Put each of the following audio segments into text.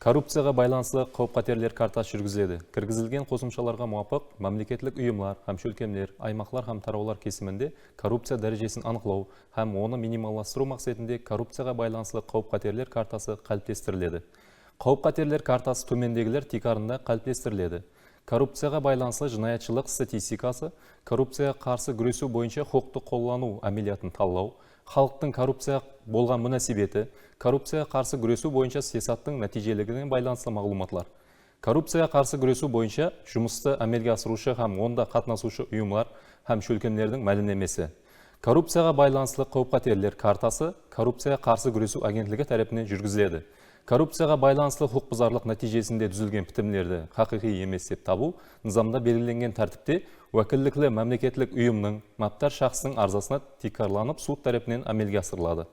Коррупцияға байланысты қауіп-қатерлер картасы жүргізіледі. Кіргізілген қосымшаларға муафық, мемлекеттік ұйымлар, һәм шөлкемлер, аймақлар һәм тараулар кесімінде коррупция дәрежесін анықтау һәм оны минималластыру мақсатында коррупцияға байланысты қауіп-қатерлер картасы қалыптастырылады. Қауіп-қатерлер картасы төмендегілер тикарында қалыптастырылады. Коррупцияға байланысты жинаятчылық статистикасы, коррупцияға қарсы күресу бойынша құқықты қолдану әмелиятын талдау, халықтың коррупция болған мөнәсебеті, коррупцияға қарсы күресу бойынша саясаттың нәтижелігіне байланысты мағлұматлар. Коррупцияға қарсы күресу бойынша жұмысты әмелге асырушы һәм онда қатынасушы ұйымлар һәм шөлкемлердің мәлімдемесі. Коррупцияға байланысты қауіп-қатерлер картасы коррупцияға қарсы күресу агентлігі тарапынан жүргізіледі. Коррупцияға байланысты құқық бұзарлық нәтижесінде түзілген бітімдерді хақиқи емес деп табу, низамда белгіленген тәртіпте уәкілдіклі мемлекеттік ұйымның маптар шақсының арзасына тикарланып суд тарапынан әмелге асырылады.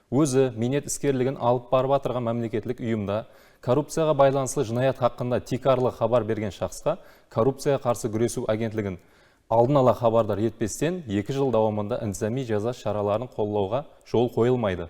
Өзі минет іскерлігін алып барып атырған мемлекеттік ұйымда коррупцияға байланысты жинаят хақында тикарлы хабар берген шақсқа коррупцияға қарсы күресу агентлігін алдын ала хабардар етпестен 2 жыл давамында интизами жаза шараларын қолдауға жол қойылмайды.